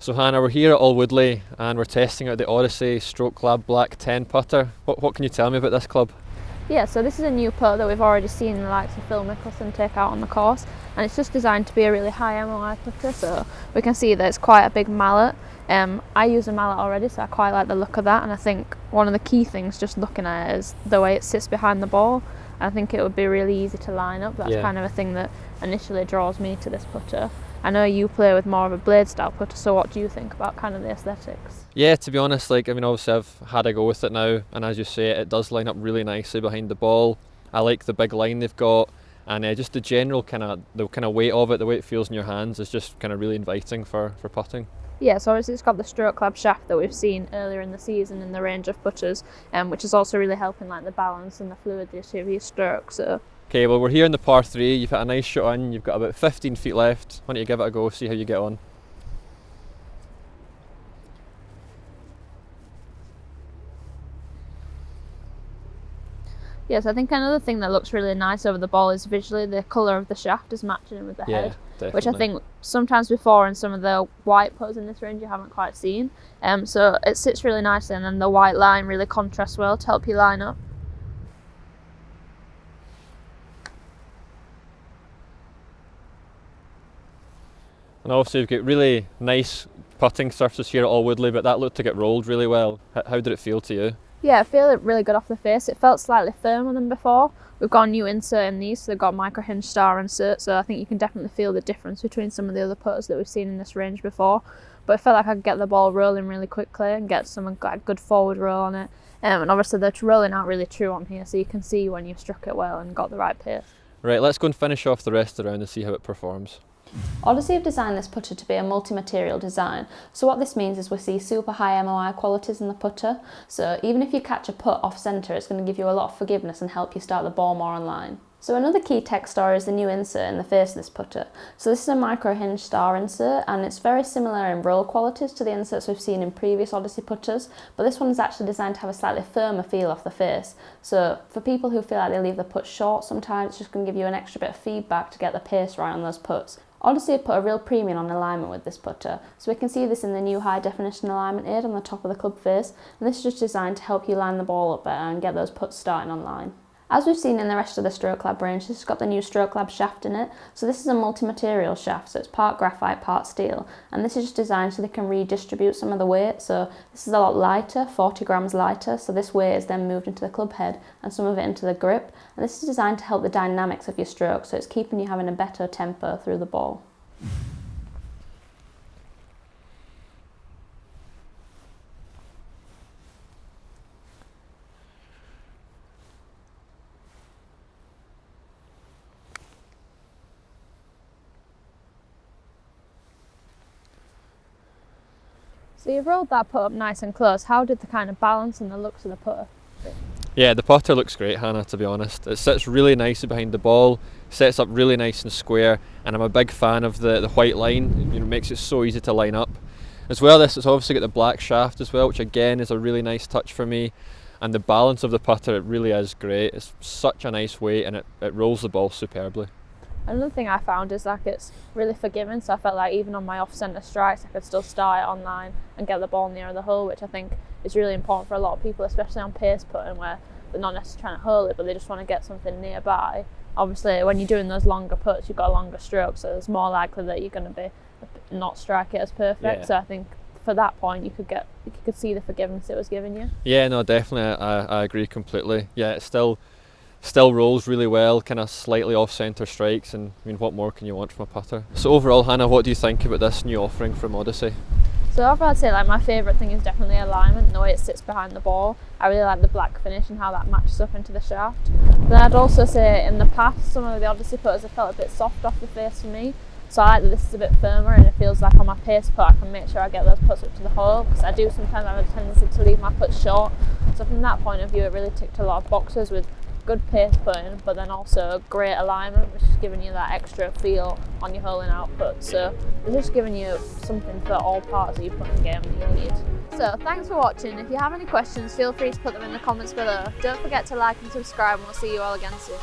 So Hannah, we're here at Alwoodley and we're testing out the Odyssey Stroke Lab Black 10 putter. What can you tell me about this club? Yeah, so this is a new putt that we've already seen the likes of Phil Mickelson take out on the course, and it's just designed to be a really high MOI putter, so we can see that it's quite a big mallet. I use a mallet already, so I quite like the look of that, and I think one of the key things just looking at it is the way it sits behind the ball. I think it would be really easy to line up. That's kind of a thing that initially draws me to this putter. I know you play with more of a blade style putter, so what do you think about kind of the aesthetics? Yeah, to be honest, obviously I've had a go with it now, and as you say, it does line up really nicely behind the ball. I like the big line they've got, and just the general kind of weight of it, the way it feels in your hands is just kind of really inviting for putting. Yeah, so obviously it's got the Stroke Lab shaft that we've seen earlier in the season in the range of putters, which is also really helping like the balance and the fluidity of your stroke. So. Okay, well we're here in the par 3, you've hit a nice shot in, you've got about 15 feet left. Why don't you give it a go, see how you get on. Yes, I think another thing that looks really nice over the ball is visually the colour of the shaft is matching with the head, definitely. Which I think sometimes before in some of the white putters in this range you haven't quite seen. So it sits really nicely, and then the white line really contrasts well to help you line up. And also you've got really nice putting surfaces here at Alwoodley, but that looked like it rolled really well. How did it feel to you? Yeah, I feel it really good off the face. It felt slightly firmer than before. We've got a new insert in these, so they've got micro hinge star insert, so I think you can definitely feel the difference between some of the other putters that we've seen in this range before. But I felt like I could get the ball rolling really quickly and get some good forward roll on it. And obviously they're rolling out really true on here, so you can see when you've struck it well and got the right pace. Right, let's go and finish off the rest of the round and see how it performs. Odyssey have designed this putter to be a multi-material design, so what this means is we see super high MOI qualities in the putter, so even if you catch a putt off centre, it's going to give you a lot of forgiveness and help you start the ball more on line. So another key tech story is the new insert in the face of this putter. So this is a micro hinge star insert, and it's very similar in roll qualities to the inserts we've seen in previous Odyssey putters, but this one is actually designed to have a slightly firmer feel off the face. So for people who feel like they leave the putt short sometimes, it's just going to give you an extra bit of feedback to get the pace right on those putts. Odyssey have put a real premium on alignment with this putter, so we can see this in the new high definition alignment aid on the top of the club face, and this is just designed to help you line the ball up better and get those putts starting on line. As we've seen in the rest of the Stroke Lab range, this has got the new Stroke Lab shaft in it, so this is a multi-material shaft, so it's part graphite, part steel, and this is just designed so they can redistribute some of the weight, so this is a lot lighter, 40 grams lighter, so this weight is then moved into the club head and some of it into the grip, and this is designed to help the dynamics of your stroke, so it's keeping you having a better tempo through the ball. So you've rolled that putt up nice and close. How did the kind of balance and the looks of the putter? Yeah, the putter looks great, Hannah, to be honest. It sits really nicely behind the ball, sets up really nice and square, and I'm a big fan of the white line. It makes it so easy to line up. As well, this has obviously got the black shaft as well, which again is a really nice touch for me. And the balance of the putter, it really is great. It's such a nice weight, and it rolls the ball superbly. Another thing I found is like it's really forgiving, so I felt like even on my off-centre strikes I could still start it on line and get the ball nearer the hole, which I think is really important for a lot of people, especially on pace putting where they're not necessarily trying to hole it but they just want to get something nearby. Obviously when you're doing those longer putts you've got a longer stroke, so it's more likely that you're going to be not strike it as perfect. So I think for that point you could see the forgiveness it was giving you. Yeah, no, definitely, I agree completely. Yeah, it still rolls really well, kind of slightly off-centre strikes, and what more can you want from a putter? So overall, Hannah, what do you think about this new offering from Odyssey? So overall I'd say like my favourite thing is definitely alignment and the way it sits behind the ball. I really like the black finish and how that matches up into the shaft. Then I'd also say in the past some of the Odyssey putters have felt a bit soft off the face for me. So I like that this is a bit firmer and it feels like on my pace putt I can make sure I get those putts up to the hole, because I do sometimes have a tendency to leave my putts short. So from that point of view it really ticked a lot of boxes with good pace putting, but then also great alignment, which is giving you that extra feel on your holing output. So it's just giving you something for all parts of your putting game that you need. So thanks for watching. If you have any questions, feel free to put them in the comments below. Don't forget to like and subscribe, and we'll see you all again soon.